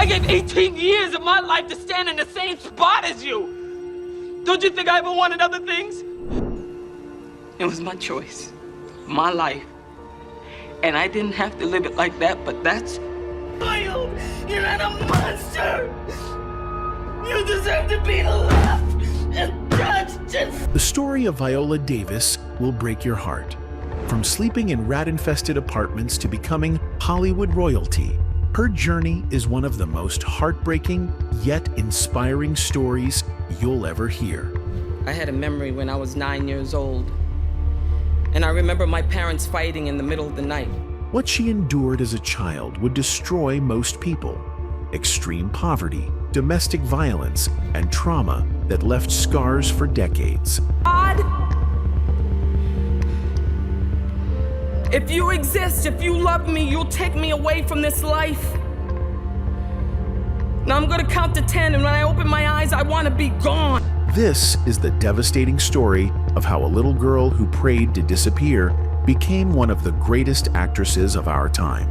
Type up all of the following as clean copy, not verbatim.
I gave 18 years of my life to stand in the same spot as you. Don't you think I ever wanted other things? It was my choice, my life. And I didn't have to live it like that, but that's wild. You're not a monster. You deserve to be left and judged. The story of Viola Davis will break your heart. From sleeping in rat-infested apartments to becoming Hollywood royalty, her journey is one of the most heartbreaking yet inspiring stories you'll ever hear. I had a memory when I was 9 years old, and I remember my parents fighting in the middle of the night. What she endured as a child would destroy most people. Extreme poverty, domestic violence, and trauma that left scars for decades. God, if you exist, if you love me, you'll take me away from this life. Now I'm gonna count to 10, and when I open my eyes, I wanna be gone. This is the devastating story of how a little girl who prayed to disappear became one of the greatest actresses of our time.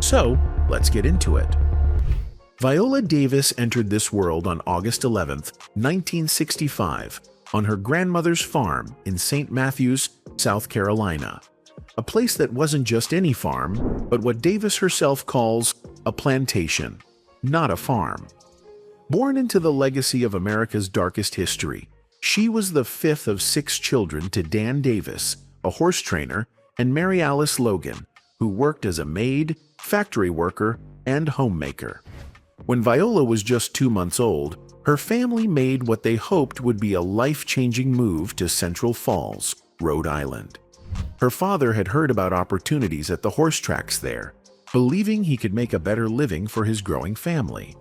So, let's get into it. Viola Davis entered this world on August 11, 1965, on her grandmother's farm in St. Matthews, South Carolina. A place that wasn't just any farm, but what Davis herself calls a plantation, not a farm. Born into the legacy of America's darkest history, she was the fifth of 6 children to Dan Davis, a horse trainer, and Mary Alice Logan, who worked as a maid, factory worker, and homemaker. When Viola was just 2 months old, her family made what they hoped would be a life-changing move to Central Falls, Rhode Island. Her father had heard about opportunities at the horse tracks there, believing he could make a better living for his growing family.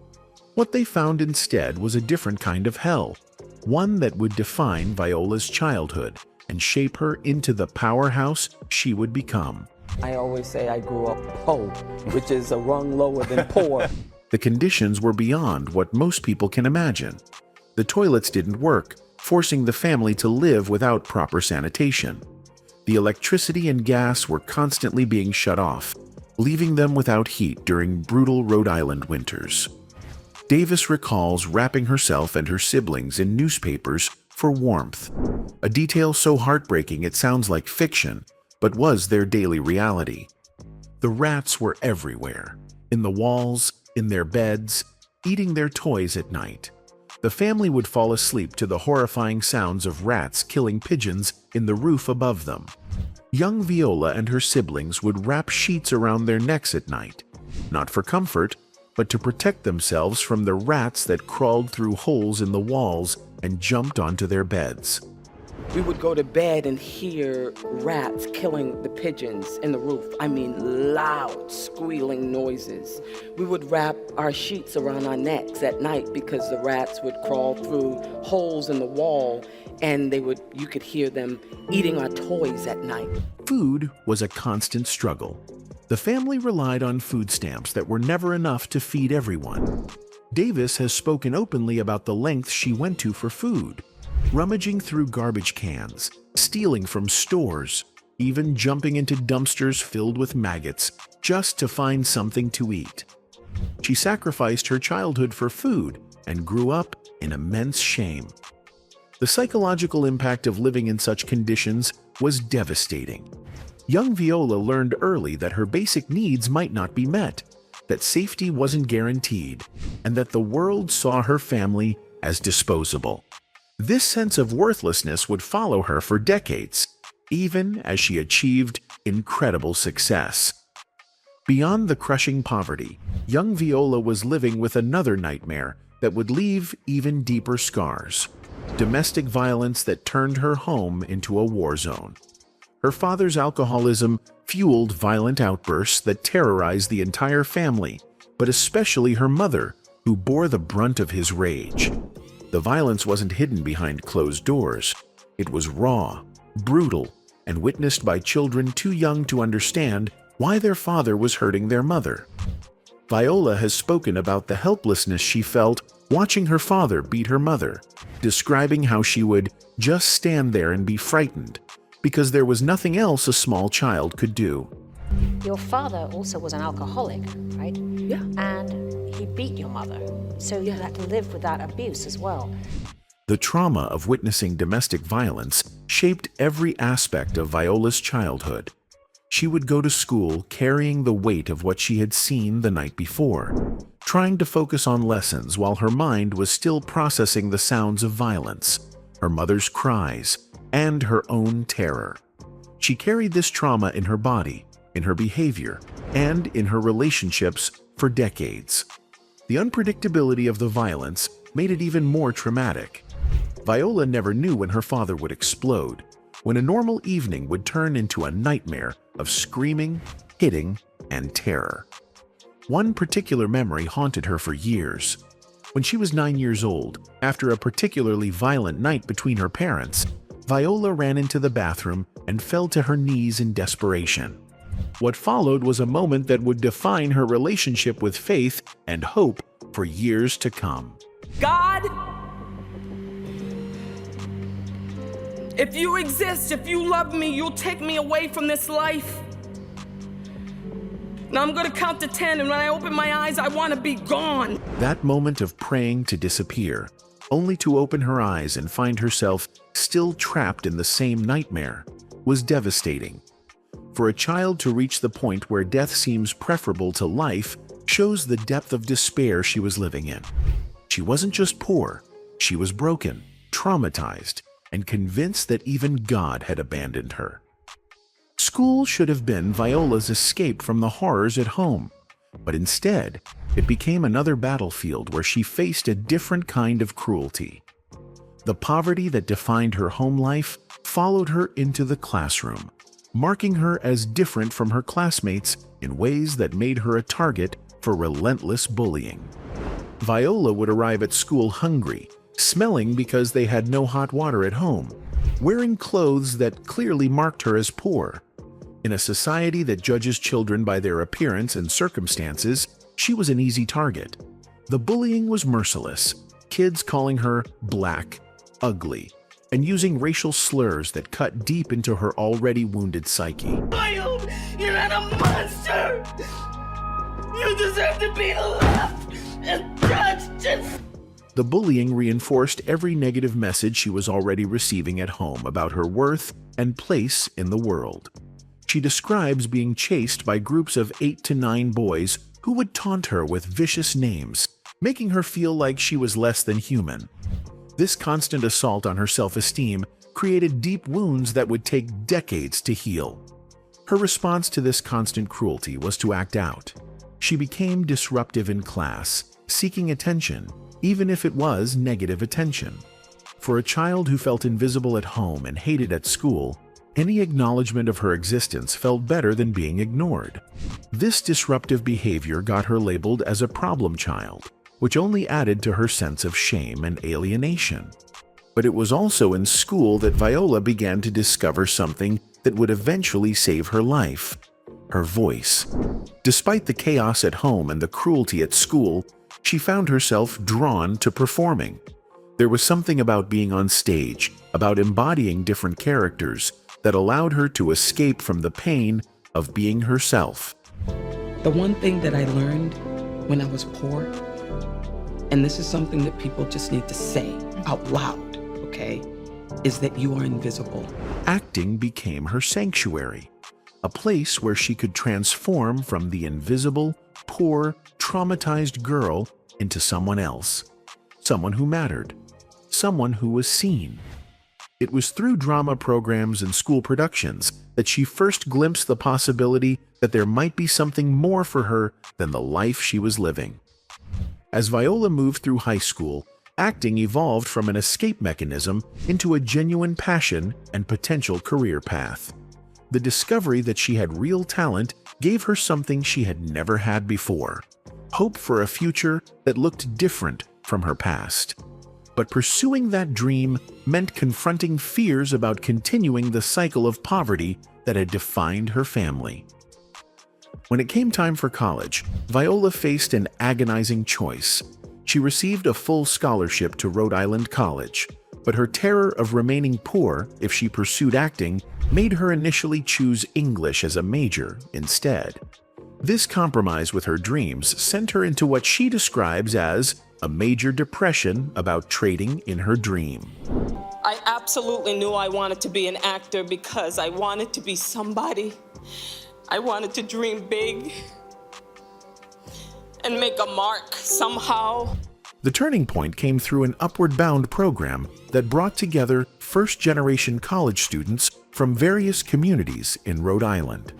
What they found instead was a different kind of hell, one that would define Viola's childhood and shape her into the powerhouse she would become. I always say I grew up po, which is a rung lower than poor. The conditions were beyond what most people can imagine. The toilets didn't work, forcing the family to live without proper sanitation. The electricity and gas were constantly being shut off, leaving them without heat during brutal Rhode Island winters. Davis recalls wrapping herself and her siblings in newspapers for warmth, a detail so heartbreaking it sounds like fiction, but was their daily reality. The rats were everywhere, in the walls, in their beds, eating their toys at night. The family would fall asleep to the horrifying sounds of rats killing pigeons in the roof above them. Young Viola and her siblings would wrap sheets around their necks at night, not for comfort, but to protect themselves from the rats that crawled through holes in the walls and jumped onto their beds. We would go to bed and hear rats killing the pigeons in the roof. I mean, loud, squealing noises. We would wrap our sheets around our necks at night because the rats would crawl through holes in the wall, and you could hear them eating our toys at night. Food was a constant struggle. The family relied on food stamps that were never enough to feed everyone. Davis has spoken openly about the lengths she went to for food, rummaging through garbage cans, stealing from stores, even jumping into dumpsters filled with maggots just to find something to eat. She sacrificed her childhood for food and grew up in immense shame. The psychological impact of living in such conditions was devastating. Young Viola learned early that her basic needs might not be met, that safety wasn't guaranteed, and that the world saw her family as disposable. This sense of worthlessness would follow her for decades, even as she achieved incredible success. Beyond the crushing poverty, young Viola was living with another nightmare that would leave even deeper scars: domestic violence that turned her home into a war zone. Her father's alcoholism fueled violent outbursts that terrorized the entire family, but especially her mother, who bore the brunt of his rage. The violence wasn't hidden behind closed doors. It was raw, brutal, and witnessed by children too young to understand why their father was hurting their mother. Viola has spoken about the helplessness she felt watching her father beat her mother, describing how she would just stand there and be frightened, because there was nothing else a small child could do. Your father also was an alcoholic, right? Yeah. And he beat your mother, so you had to live with that abuse as well. The trauma of witnessing domestic violence shaped every aspect of Viola's childhood. She would go to school carrying the weight of what she had seen the night before, trying to focus on lessons while her mind was still processing the sounds of violence, her mother's cries, and her own terror. She carried this trauma in her body, in her behavior, and in her relationships for decades. The unpredictability of the violence made it even more traumatic. Viola never knew when her father would explode, when a normal evening would turn into a nightmare of screaming, hitting, and terror. One particular memory haunted her for years. When she was 9 years old, after a particularly violent night between her parents, Viola ran into the bathroom and fell to her knees in desperation. What followed was a moment that would define her relationship with faith and hope for years to come. God, if you exist, if you love me, you'll take me away from this life. Now I'm gonna count to 10, and when I open my eyes, I want to be gone. That moment of praying to disappear, only to open her eyes and find herself still trapped in the same nightmare, was devastating. For a child to reach the point where death seems preferable to life shows the depth of despair she was living in. She wasn't just poor, she was broken, traumatized, and convinced that even God had abandoned her. School should have been Viola's escape from the horrors at home, but instead, it became another battlefield where she faced a different kind of cruelty. The poverty that defined her home life followed her into the classroom, marking her as different from her classmates in ways that made her a target for relentless bullying. Viola would arrive at school hungry, smelling because they had no hot water at home, wearing clothes that clearly marked her as poor. In a society that judges children by their appearance and circumstances, she was an easy target. The bullying was merciless, kids calling her black, ugly, and using racial slurs that cut deep into her already wounded psyche. Viola, you're not a monster! You deserve to be left and judged. The bullying reinforced every negative message she was already receiving at home about her worth and place in the world. She describes being chased by groups of 8 to 9 boys who would taunt her with vicious names, making her feel like she was less than human. This constant assault on her self-esteem created deep wounds that would take decades to heal. Her response to this constant cruelty was to act out. She became disruptive in class, seeking attention, even if it was negative attention. For a child who felt invisible at home and hated at school, any acknowledgement of her existence felt better than being ignored. This disruptive behavior got her labeled as a problem child, which only added to her sense of shame and alienation. But it was also in school that Viola began to discover something that would eventually save her life: her voice. Despite the chaos at home and the cruelty at school, she found herself drawn to performing. There was something about being on stage, about embodying different characters, that allowed her to escape from the pain of being herself. The one thing that I learned when I was poor, and this is something that people just need to say out loud, okay, is that you are invisible. Acting became her sanctuary, a place where she could transform from the invisible, poor, traumatized girl into someone else, someone who mattered, someone who was seen. It was through drama programs and school productions that she first glimpsed the possibility that there might be something more for her than the life she was living. As Viola moved through high school, acting evolved from an escape mechanism into a genuine passion and potential career path. The discovery that she had real talent gave her something she had never had before: hope for a future that looked different from her past. But pursuing that dream meant confronting fears about continuing the cycle of poverty that had defined her family. When it came time for college, Viola faced an agonizing choice. She received a full scholarship to Rhode Island College, but her terror of remaining poor if she pursued acting made her initially choose English as a major instead. This compromise with her dreams sent her into what she describes as a major depression about trading in her dream. I absolutely knew I wanted to be an actor because I wanted to be somebody. I wanted to dream big and make a mark somehow. The turning point came through an Upward Bound program that brought together first-generation college students from various communities in Rhode Island.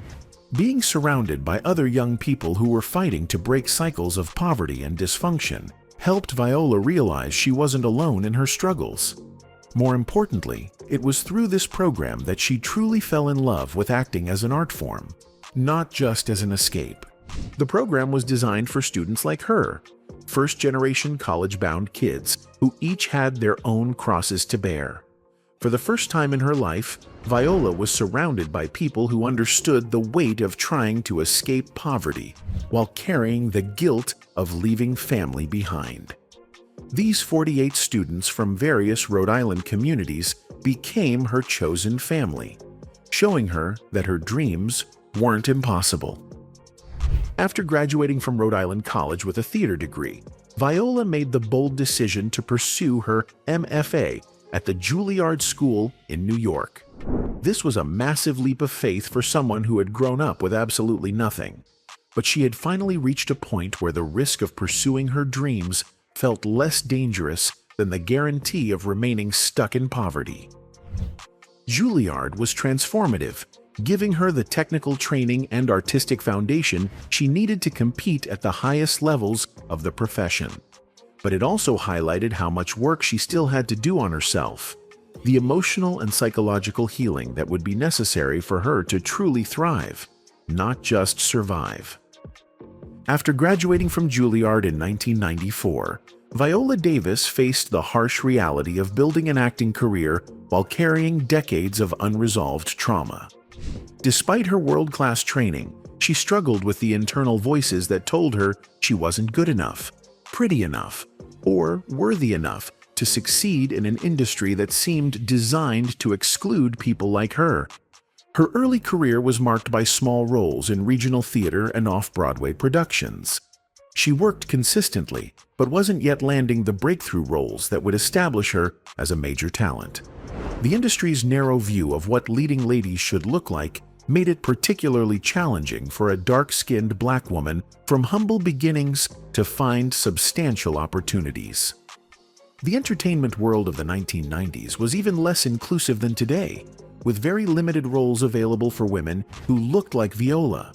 Being surrounded by other young people who were fighting to break cycles of poverty and dysfunction helped Viola realize she wasn't alone in her struggles. More importantly, it was through this program that she truly fell in love with acting as an art form, not just as an escape. The program was designed for students like her, first-generation college-bound kids who each had their own crosses to bear. For the first time in her life, Viola was surrounded by people who understood the weight of trying to escape poverty while carrying the guilt of leaving family behind. These 48 students from various Rhode Island communities became her chosen family, showing her that her dreams weren't impossible. After graduating from Rhode Island College with a theater degree, Viola made the bold decision to pursue her MFA at the Juilliard School in New York. This was a massive leap of faith for someone who had grown up with absolutely nothing, but she had finally reached a point where the risk of pursuing her dreams felt less dangerous than the guarantee of remaining stuck in poverty. Juilliard was transformative, giving her the technical training and artistic foundation she needed to compete at the highest levels of the profession. But it also highlighted how much work she still had to do on herself, the emotional and psychological healing that would be necessary for her to truly thrive, not just survive. After graduating from Juilliard in 1994, Viola Davis faced the harsh reality of building an acting career while carrying decades of unresolved trauma. Despite her world-class training, she struggled with the internal voices that told her she wasn't good enough, pretty enough, or worthy enough to succeed in an industry that seemed designed to exclude people like her. Her early career was marked by small roles in regional theater and off-Broadway productions. She worked consistently, but wasn't yet landing the breakthrough roles that would establish her as a major talent. The industry's narrow view of what leading ladies should look like made it particularly challenging for a dark-skinned black woman from humble beginnings to find substantial opportunities. The entertainment world of the 1990s was even less inclusive than today, with very limited roles available for women who looked like Viola.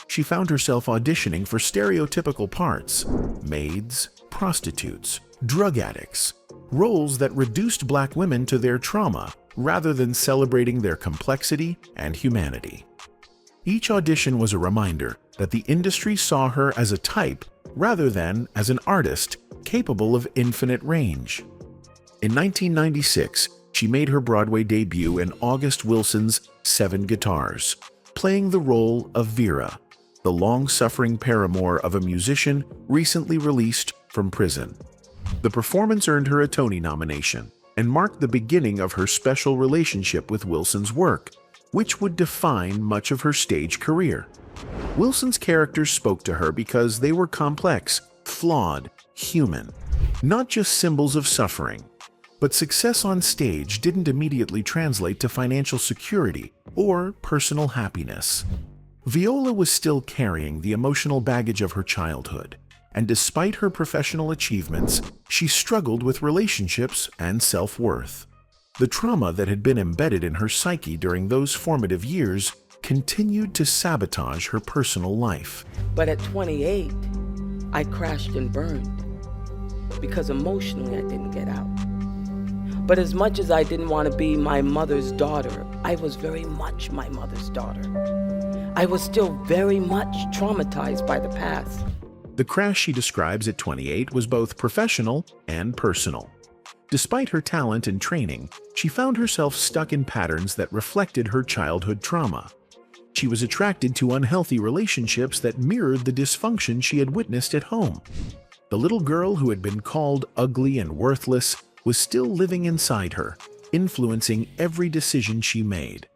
She found herself auditioning for stereotypical parts: maids, prostitutes, drug addicts, roles that reduced black women to their trauma rather than celebrating their complexity and humanity. Each audition was a reminder that the industry saw her as a type rather than as an artist capable of infinite range. In 1996, she made her Broadway debut in August Wilson's 7 Guitars, playing the role of Vera, the long-suffering paramour of a musician recently released from prison. The performance earned her a Tony nomination and marked the beginning of her special relationship with Wilson's work, which would define much of her stage career. Wilson's characters spoke to her because they were complex, flawed, human, not just symbols of suffering. But success on stage didn't immediately translate to financial security or personal happiness. Viola was still carrying the emotional baggage of her childhood, and despite her professional achievements, she struggled with relationships and self-worth. The trauma that had been embedded in her psyche during those formative years continued to sabotage her personal life. But at 28, I crashed and burned because emotionally I didn't get out. But as much as I didn't want to be my mother's daughter, I was very much my mother's daughter. I was still very much traumatized by the past. The crash she describes at 28 was both professional and personal. Despite her talent and training, she found herself stuck in patterns that reflected her childhood trauma. She was attracted to unhealthy relationships that mirrored the dysfunction she had witnessed at home. The little girl who had been called ugly and worthless was still living inside her, influencing every decision she made.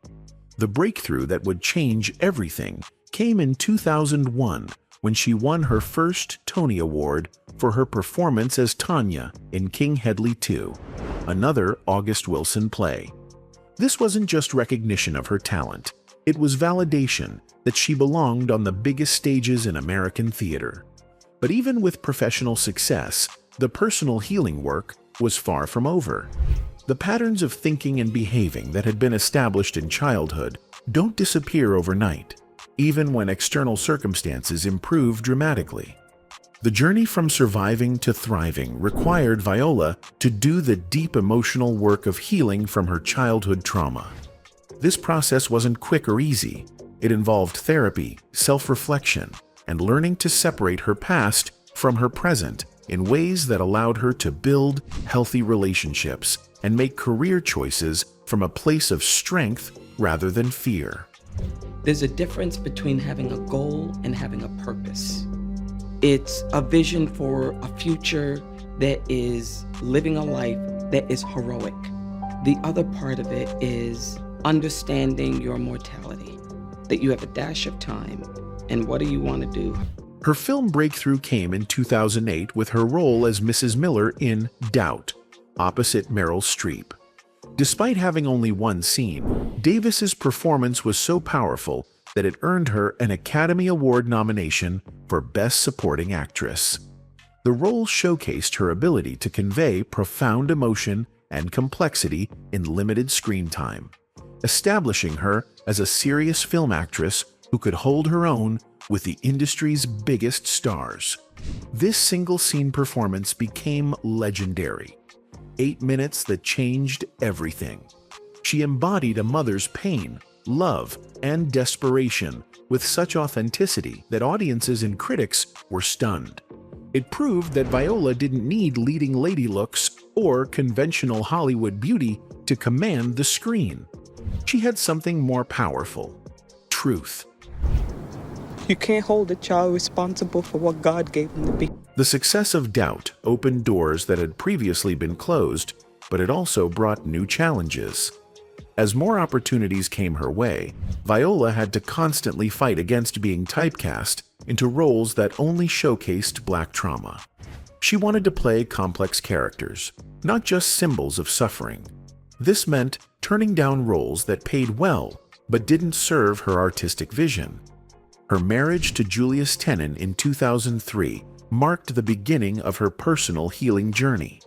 The breakthrough that would change everything came in 2001 when she won her first Tony Award for her performance as Tanya in King Hedley 2, another August Wilson play. This wasn't just recognition of her talent, it was validation that she belonged on the biggest stages in American theater. But even with professional success, the personal healing work was far from over. The patterns of thinking and behaving that had been established in childhood don't disappear overnight, even when external circumstances improve dramatically. The journey from surviving to thriving required Viola to do the deep emotional work of healing from her childhood trauma. This process wasn't quick or easy. It involved therapy, self-reflection, and learning to separate her past from her present in ways that allowed her to build healthy relationships and make career choices from a place of strength rather than fear. There's a difference between having a goal and having a purpose. It's a vision for a future that is living a life that is heroic. The other part of it is understanding your mortality, that you have a dash of time, and what do you want to do? Her film breakthrough came in 2008 with her role as Mrs. Miller in Doubt, opposite Meryl Streep. Despite having only one scene, Davis's performance was so powerful that it earned her an Academy Award nomination for Best Supporting Actress. The role showcased her ability to convey profound emotion and complexity in limited screen time, establishing her as a serious film actress who could hold her own with the industry's biggest stars. This single-scene performance became legendary. 8 minutes that changed everything. She embodied a mother's pain, love, and desperation with such authenticity that audiences and critics were stunned. It proved that Viola didn't need leading lady looks or conventional Hollywood beauty to command the screen. She had something more powerful: truth. You can't hold a child responsible for what God gave them to be. The success of Doubt opened doors that had previously been closed, but it also brought new challenges. As more opportunities came her way, Viola had to constantly fight against being typecast into roles that only showcased Black trauma. She wanted to play complex characters, not just symbols of suffering. This meant turning down roles that paid well but didn't serve her artistic vision. Her marriage to Julius Tenen in 2003 marked the beginning of her personal healing journey.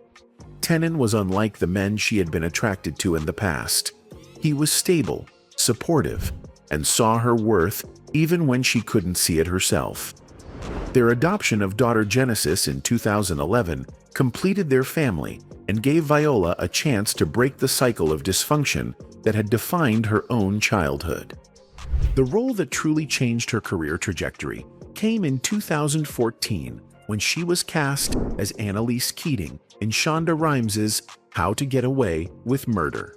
Tenen was unlike the men she had been attracted to in the past. He was stable, supportive, and saw her worth even when she couldn't see it herself. Their adoption of daughter Genesis in 2011 completed their family and gave Viola a chance to break the cycle of dysfunction that had defined her own childhood. The role that truly changed her career trajectory came in 2014 when she was cast as Annalise Keating in Shonda Rhimes' How to Get Away with Murder.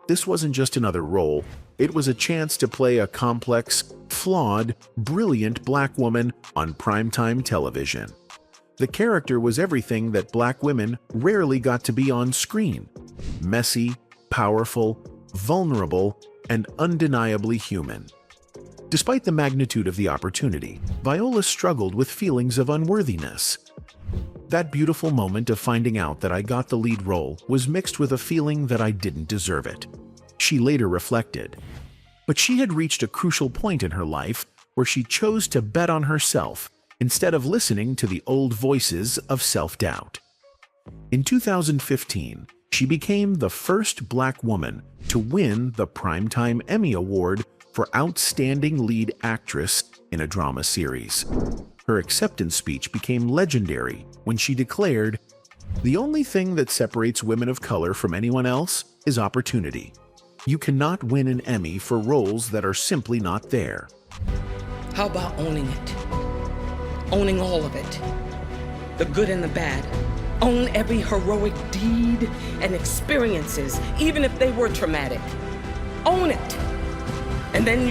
This wasn't just another role, it was a chance to play a complex, flawed, brilliant Black woman on primetime television. The character was everything that Black women rarely got to be on screen: messy, powerful, vulnerable, and undeniably human. Despite the magnitude of the opportunity, Viola struggled with feelings of unworthiness. That beautiful moment of finding out that I got the lead role was mixed with a feeling that I didn't deserve it. She later reflected. But she had reached a crucial point in her life where she chose to bet on herself instead of listening to the old voices of self-doubt. In 2015, she became the first Black woman to win the Primetime Emmy Award for Outstanding Lead Actress in a Drama Series. Her acceptance speech became legendary when she declared, "The only thing that separates women of color from anyone else is opportunity. You cannot win an Emmy for roles that are simply not there." How about owning it? Owning all of it. The good and the bad. Own every heroic deed and experiences, even if they were traumatic. Own it. And then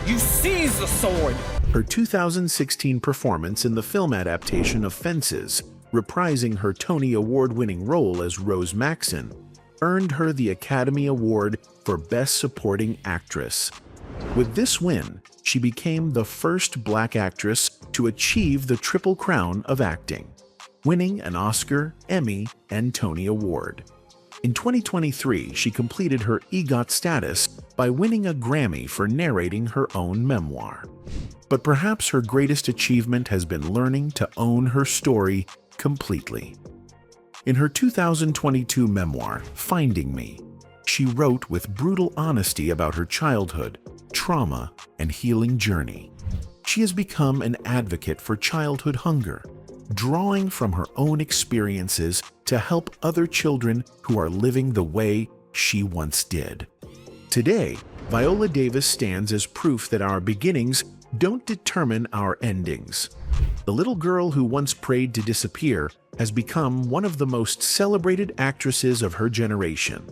you seize the sword. Her 2016 performance in the film adaptation of Fences, reprising her Tony Award-winning role as Rose Maxon, earned her the Academy Award for Best Supporting Actress. With this win, she became the first Black actress to achieve the Triple Crown of acting, winning an Oscar, Emmy, and Tony Award. In 2023, she completed her EGOT status by winning a Grammy for narrating her own memoir. But perhaps her greatest achievement has been learning to own her story completely. In her 2022 memoir, Finding Me, she wrote with brutal honesty about her childhood, trauma, and healing journey. She has become an advocate for childhood hunger, drawing from her own experiences to help other children who are living the way she once did. Today, Viola Davis stands as proof that our beginnings don't determine our endings. The little girl who once prayed to disappear has become one of the most celebrated actresses of her generation,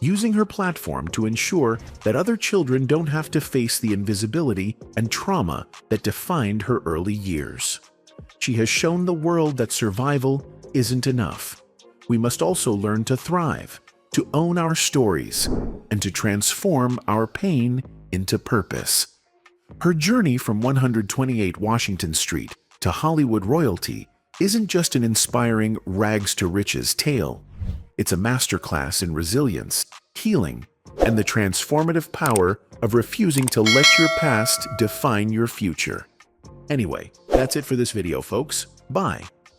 using her platform to ensure that other children don't have to face the invisibility and trauma that defined her early years. She has shown the world that survival isn't enough. We must also learn to thrive, to own our stories, and to transform our pain into purpose. Her journey from 128 Washington Street to Hollywood royalty isn't just an inspiring rags-to-riches tale. It's a masterclass in resilience, healing, and the transformative power of refusing to let your past define your future. Anyway, that's it for this video, folks. Bye.